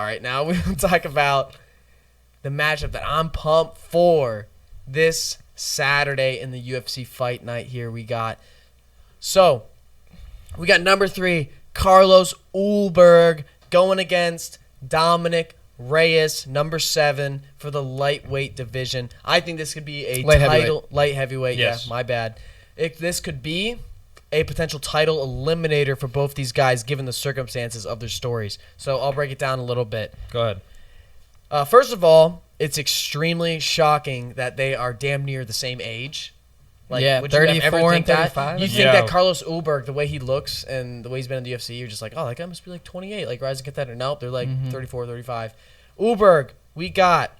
All right, now we will talk about the matchup that I'm pumped for this Saturday in the UFC fight night here. We got number 3, Carlos Ulberg going against Dominick Reyes, number 7 for the lightweight division. I think this could be a light heavyweight. Yes. Yeah, my bad. This could be a potential title eliminator for both these guys given the circumstances of their stories. So I'll break it down a little bit. Go ahead. First of all, it's extremely shocking that they are damn near the same age. Like, yeah, would you ever 34 think and that? 35. You think that Carlos Ulberg, the way he looks and the way he's been in the UFC, you're just like, oh, that guy must be like 28, like rising contender. Nope, they're like 34, 35. Ulberg, we got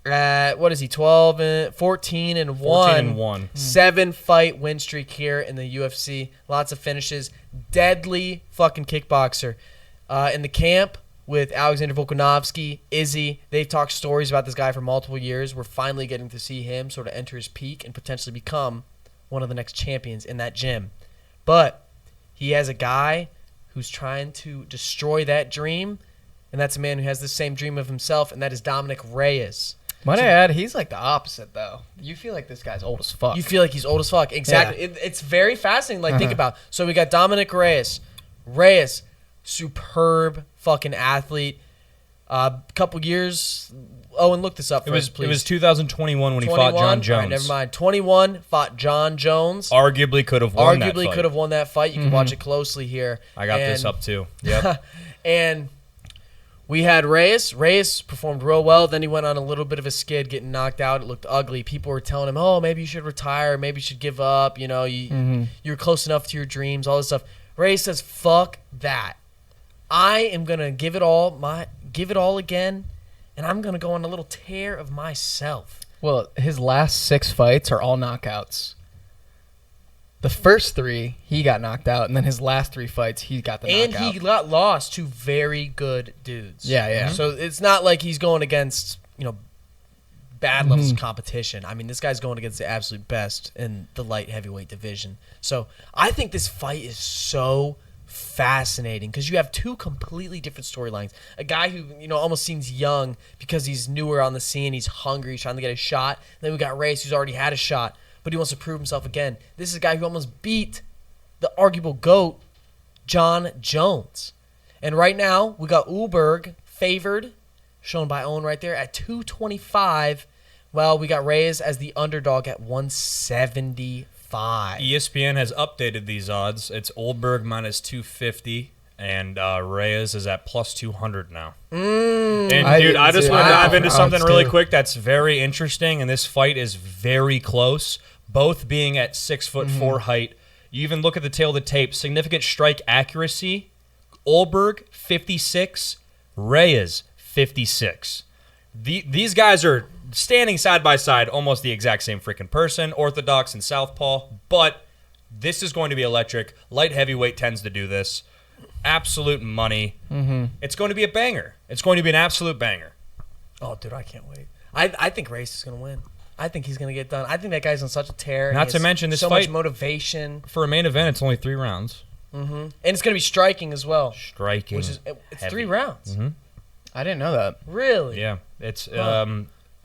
what is he? 14 and 1. 14 and 1. 7-fight win streak here in the UFC. Lots of finishes. Deadly fucking kickboxer. In the camp with Alexander Volkanovski, Izzy, they've talked stories about this guy for multiple years. We're finally getting to see him sort of enter his peak and potentially become one of the next champions in that gym. But he has a guy who's trying to destroy that dream, and that's a man who has the same dream of himself, and that is Dominick Reyes. Might I add, he's like the opposite, though. You feel like this guy's old as fuck. You feel like he's old as fuck. Exactly. Yeah. It's very fascinating. Like, think about. So we got Dominick Reyes. Reyes, superb fucking athlete. Couple years. Oh, and look this up for us, please. It was 2021 when he fought John Jones. All right, never mind. 21, fought John Jones. Arguably could have won that fight. Arguably could have won that fight. You can watch it closely here. I got this up too. Yep. And we had Reyes. Reyes performed real well. Then he went on a little bit of a skid, getting knocked out. It looked ugly. People were telling him, oh, maybe you should retire. Maybe you should give up. You know, you're close enough to your dreams, all this stuff. Reyes says, fuck that. I am going to give it all again, and I'm going to go on a little tear of myself. Well, his last 6 fights are all knockouts. The first 3, he got knocked out, and then his last 3 fights, he got the knockout. And he got lost to very good dudes. Yeah. So it's not like he's going against, bad levels of competition. I mean, this guy's going against the absolute best in the light heavyweight division. So I think this fight is so fascinating because you have 2 completely different storylines. A guy who, almost seems young because he's newer on the scene. He's hungry. He's trying to get a shot. And then we got Reyes, who's already had a shot, but he wants to prove himself again. This is a guy who almost beat the arguable GOAT, John Jones. And right now, we got Ulberg favored, shown by Owen right there, at 225. Well, we got Reyes as the underdog at 175. ESPN has updated these odds. It's Ulberg minus 250, and Reyes is at plus 200 now. And, dude, I just want to dive into something really quick that's very interesting, and this fight is very close, both being at 6'4" height. You even look at the tail of the tape, significant strike accuracy. Ulberg, 56. Reyes, 56. These guys are standing side by side, almost the exact same freaking person, orthodox and southpaw, but this is going to be electric. Light heavyweight tends to do this. Absolute money. It's going to be a banger. It's going to be an absolute banger. Oh, dude, I can't wait. I think Reyes is going to win. I think he's going to get done. I think that guy's on such a tear. Not to mention this so fight, much motivation. For a main event, it's only 3 rounds. And it's going to be striking as well. Striking. Which is it's heavy. 3 rounds. I didn't know that. Really? Yeah. It's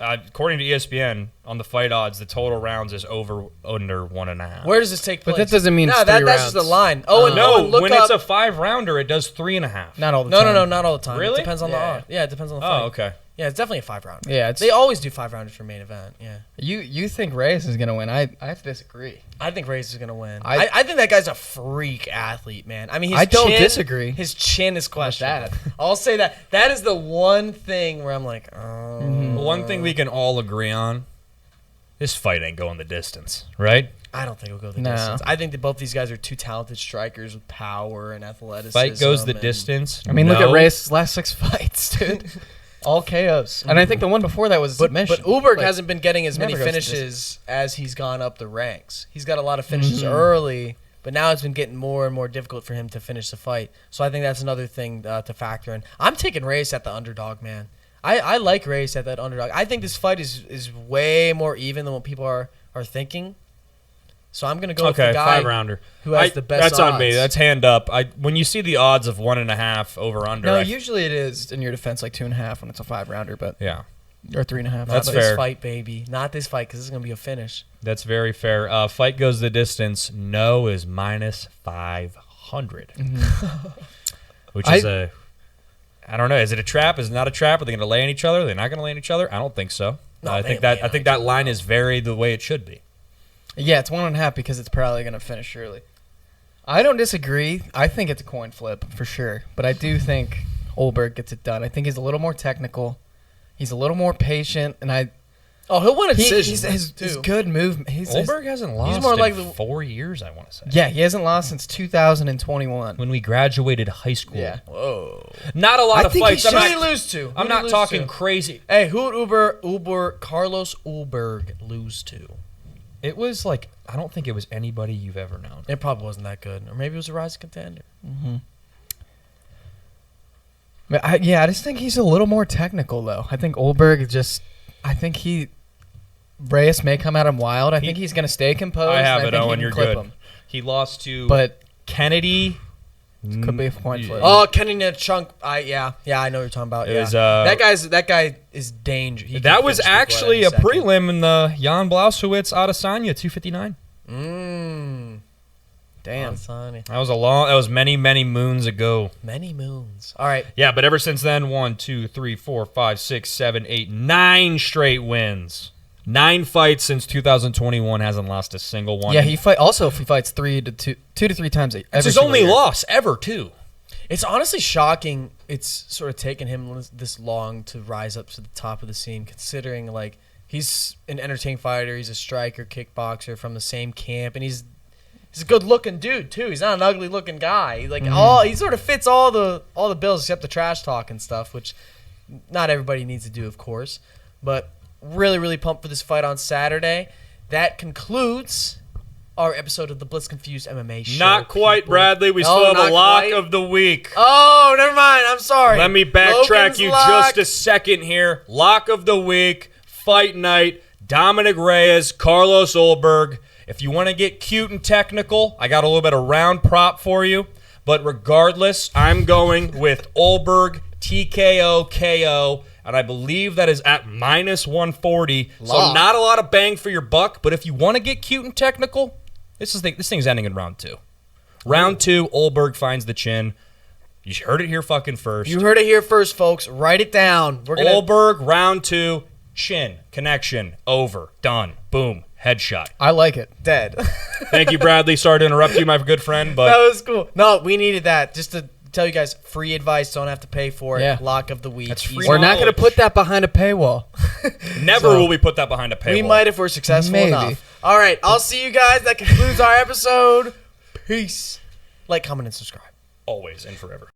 according to ESPN, on the fight odds, the total rounds is under 1.5. Where does this take place? But that doesn't mean it's 3 that's rounds. just the line. Oh, and no, look when up. it's a 5-rounder, it does 3.5. Not all the time. No, not all the time. Really? It depends on the odds. Yeah, it depends on the fight. Oh, okay. Yeah, it's definitely a 5-rounder. Yeah, they always do 5-rounders for main event. Yeah. You think Reyes is gonna win? I have to disagree. I think Reyes is gonna win. I think that guy's a freak athlete, man. I mean, I don't disagree. His chin is questionable. that. I'll say that. That is the one thing where I'm like, oh. One thing we can all agree on: this fight ain't going the distance, right? I don't think it'll go the distance. I think that both these guys are 2 talented strikers with power and athleticism. Fight goes the distance. I mean, look at Reyes' last 6 fights, dude. All KOs. And I think the one before that was a submission. But Ulberg hasn't been getting as many finishes as he's gone up the ranks. He's got a lot of finishes early, but now it's been getting more and more difficult for him to finish the fight. So I think that's another thing to factor in. I'm taking Reyes at the underdog, man. I like Reyes at that underdog. I think this fight is way more even than what people are thinking. So I'm gonna go with the guy 5-rounder who has the best That's odds. on me. That's hand up. When you see the odds of 1.5 over under. No, usually it is in your defense like 2.5 when it's a 5-rounder, but yeah. Or 3.5. That's Not fair. this fight, baby. Not this fight, because this is going to be a finish. That's very fair. Fight goes the distance. No is minus 500. Which is I don't know. Is it a trap? Is it not a trap? Are they going to lay on each other? Are they not going to lay on each other? I don't think so. No, I think that line is very the way it should be. Yeah, it's 1.5 because it's probably going to finish early. I don't disagree. I think it's a coin flip for sure, but I do think Ulberg gets it done. I think he's a little more technical. He's a little more patient, and he'll win a decision. His good movement. Ulberg hasn't lost more in like 4 years, I want to say. Yeah, he hasn't lost since 2021. When we graduated high school. Yeah. Whoa. Not a lot of fights. Who did he lose to? I'm not talking crazy. Hey, who did Carlos Ulberg lose to? It was like, I don't think it was anybody you've ever known. It probably wasn't that good. Or maybe it was a rising contender. Mm-hmm. I just think he's a little more technical, though. I think Ulberg Reyes may come at him wild. I think he's going to stay composed. I have and it, think Owen. he You're can clip good. him. He lost to Kennedy. Could be a point flip. Oh, Kenny Chunk. I know what you're talking about. It was, that guy is dangerous. That was actually a prelim in the Jan Blausiewicz Adesanya 259. Damn. That was many, many moons ago. Many moons. All right. Yeah, but ever since then, 1, 2, 3, 4, 5, 6, 7, 8, 9 straight wins. 9 fights since 2021, hasn't lost a single one. Yeah, if he fights 2 to 3 times. It's his only loss ever, too. It's honestly shocking. It's sort of taken him this long to rise up to the top of the scene, considering like he's an entertaining fighter. He's a striker, kickboxer from the same camp, and he's a good-looking dude too. He's not an ugly-looking guy. He sort of fits all the bills except the trash talk and stuff, which not everybody needs to do, of course. But really, really pumped for this fight on Saturday. That concludes our episode of the Blitz Confused MMA show. Not quite, people. Bradley. We still have a lock of the week. Oh, never mind. I'm sorry. Let me backtrack just a second here. Lock of the week, fight night, Dominick Reyes, Carlos Ulberg. If you want to get cute and technical, I got a little bit of round prop for you. But regardless, I'm going with Ulberg, TKO, KO. And I believe that is at minus 140. So not a lot of bang for your buck. But if you want to get cute and technical, this thing's ending in round 2. Round 2, Ulberg finds the chin. You heard it here fucking first. You heard it here first, folks. Write it down. Ulberg, round 2, chin, connection, over, done, boom, headshot. I like it. Dead. Thank you, Bradley. Sorry to interrupt you, my good friend. But that was cool. No, we needed that just to tell you guys, free advice, don't have to pay for it. Yeah. Lock of the week. That's free. We're not going to put that behind a paywall. Never will we put that behind a paywall. We might if we're successful Maybe. enough. All right, I'll see you guys. That concludes our episode. Peace. Like, comment, and subscribe. Always and forever.